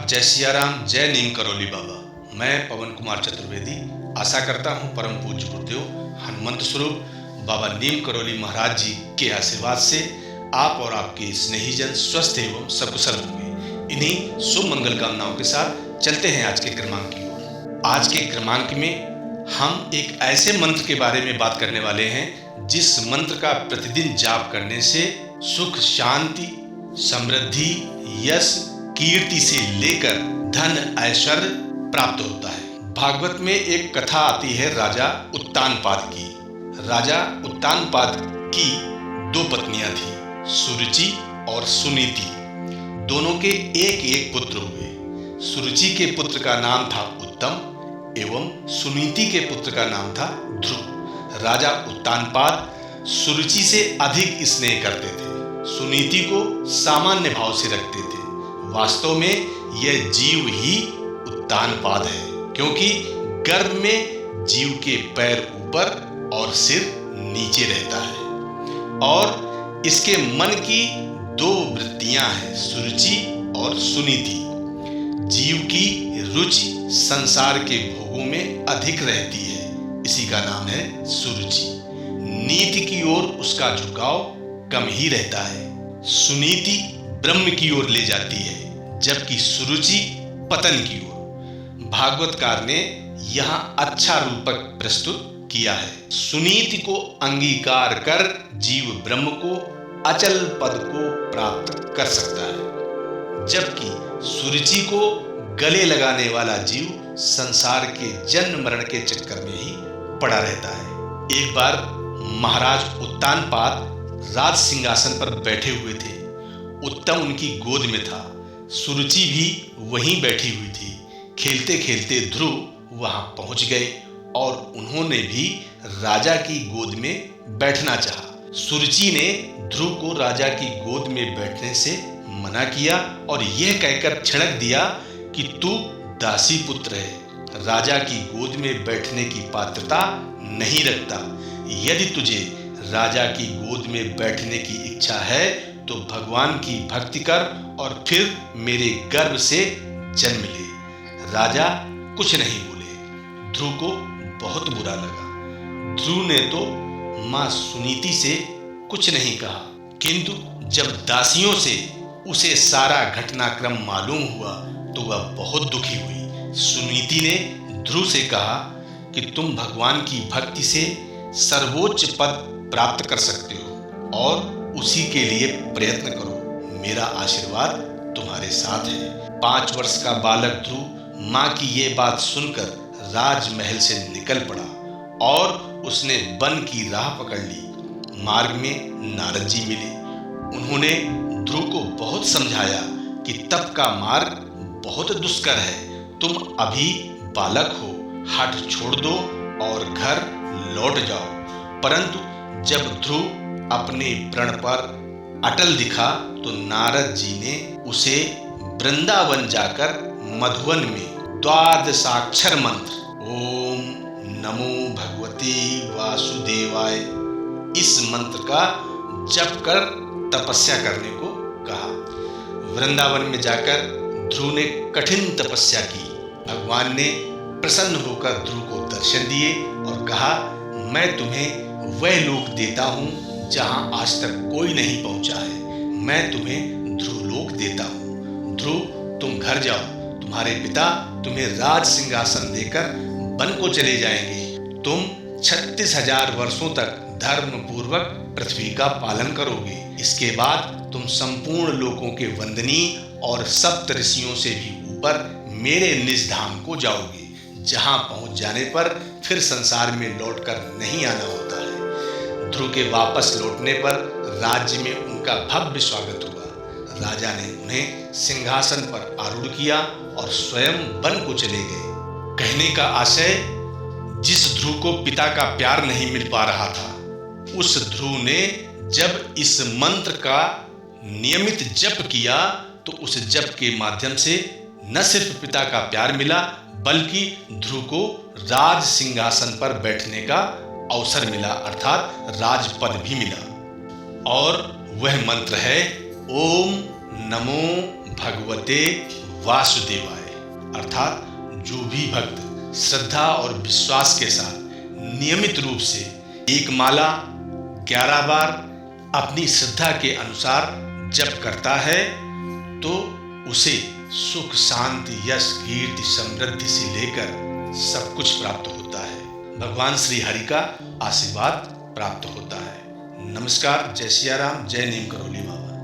जय सियाराम, जय नीम करौली बाबा। मैं पवन कुमार चतुर्वेदी आशा करता हूँ परम पूज्य गुरुदेव हनुमंत स्वरूप बाबा नीम करौली महाराज जी के आशीर्वाद से आप और आपके स्नेहीजन स्वस्थ एवं सकुशल होंगे। इन्हीं शुभ मंगल कामनाओं के साथ चलते हैं आज के क्रमांक की ओर। आज के क्रमांक में हम एक ऐसे मंत्र के बारे में बात करने वाले हैं जिस मंत्र का प्रतिदिन जाप करने से सुख, शांति, समृद्धि, यश, कीर्ति से लेकर धन, ऐश्वर्य प्राप्त होता है। भागवत में एक कथा आती है राजा उत्तानपाद की। राजा उत्तानपाद की दो पत्नियां थी, सुरुचि और सुनीति। दोनों के एक एक पुत्र हुए। सुरुचि के पुत्र का नाम था उत्तम एवं सुनीति के पुत्र का नाम था ध्रुव। राजा उत्तानपाद सुरुचि से अधिक स्नेह करते थे, सुनीति को सामान्य भाव से रखते थे। वास्तव में यह जीव ही उत्तानपाद है, क्योंकि गर्भ में जीव के पैर ऊपर और सिर नीचे रहता है और इसके मन की दो वृत्तियां हैं, सुरुचि और सुनीति। जीव की रुचि संसार के भोगों में अधिक रहती है, इसी का नाम है सुरुचि। नीति की ओर उसका झुकाव कम ही रहता है। सुनीति ब्रह्म की ओर ले जाती है, जबकि सुरुचि पतन की ओर। भागवतकार ने यहां अच्छा रूपक प्रस्तुत किया है। सुनीति को अंगीकार कर जीव ब्रह्म को अचल पद को प्राप्त कर सकता है, जबकि सुरुचि को गले लगाने वाला जीव संसार के जन्म मरण के चक्कर में ही पड़ा रहता है। एक बार महाराज उत्तानपाद राज सिंहासन पर बैठे हुए थे। उत्तम उनकी गोद में था, सुरुचि भी वहीं बैठी हुई थी। खेलते खेलते ध्रुव वहां पहुंच गए और उन्होंने भी राजा की गोद में बैठना चाहा। सुरुचि ने ध्रुव को राजा की गोद में बैठने से मना किया और यह कहकर छिड़क दिया कि तू दासी पुत्र है, राजा की गोद में बैठने की पात्रता नहीं रखता। यदि तुझे राजा की गोद में बैठने की इच्छा है तो भगवान की भक्ति कर और फिर मेरे गर्भ से जन्म ले। राजा कुछ नहीं बोले। ध्रुव को बहुत बुरा लगा। ध्रुव ने तो मां सुनीति से कुछ नहीं कहा, किंतु जब दासियों से उसे सारा घटनाक्रम मालूम हुआ तो वह बहुत दुखी हुई। सुनीति ने ध्रुव से कहा कि तुम भगवान की भक्ति से सर्वोच्च पद प्राप्त कर सकते हो और उसी के लिए प्रयत्न करो। मेरा आशीर्वाद तुम्हारे साथ है। 5 वर्ष का बालक ध्रुव मां की ये बात सुनकर राजमहल से निकल पड़ा और उसने वन की राह पकड़ ली। मार्ग में नारद जी मिले। उन्होंने ध्रुव को बहुत समझाया कि तप का मार्ग बहुत दुष्कर है। तुम अभी बालक हो, हठ छोड़ दो और घर लौट जाओ। परंतु जब ध्रुव अपने प्रण पर अटल दिखा तो नारद जी ने उसे वृंदावन जाकर मधुवन में द्वादशाक्षर मंत्र ओम नमो भगवते वासुदेवाय इस मंत्र का जप कर तपस्या करने को कहा। वृंदावन में जाकर ध्रुव ने कठिन तपस्या की। भगवान ने प्रसन्न होकर ध्रुव को दर्शन दिए और कहा, मैं तुम्हें वह लोक देता हूं जहां आज तक कोई नहीं पहुंचा है। मैं तुम्हें ध्रुवलोक देता हूं। ध्रुव, तुम घर जाओ। तुम्हारे पिता तुम्हें राज सिंहासन देकर वन को चले जाएंगे। तुम 36,000 वर्षों तक धर्म पूर्वक पृथ्वी का पालन करोगे। इसके बाद तुम संपूर्ण लोकों के वंदनीय और सप्त ऋषियों से भी ऊपर मेरे निज धाम को जाओगे, जहां पहुंच जाने पर फिर संसार में लौटकर नहीं आना होता है। ध्रुव के वापस लौटने पर राज्य में उनका भव्य स्वागत हुआ। राजा ने उन्हें सिंहासन पर आरूढ़ किया और स्वयं वन को चले गए। कहने का आशय, जिस ध्रुव को पिता का प्यार नहीं मिल पा रहा था, उस ध्रुव ने जब इस मंत्र का नियमित जप किया तो उस जप के माध्यम से न सिर्फ पिता का प्यार मिला, बल्कि ध्रुव को राज सिंहासन पर बैठने का अवसर मिला, अर्थात राजपद भी मिला। और वह मंत्र है ओम नमो भगवते वासुदेवाय। अर्थात जो भी भक्त श्रद्धा और विश्वास के साथ नियमित रूप से एक माला 11 बार अपनी श्रद्धा के अनुसार जप करता है तो उसे सुख, शांति, यश, कीर्ति, समृद्धि से लेकर सब कुछ प्राप्त होता है। भगवान श्री हरि का आशीर्वाद प्राप्त होता है। नमस्कार। जय सिया राम। जय नीम करौली बाबा।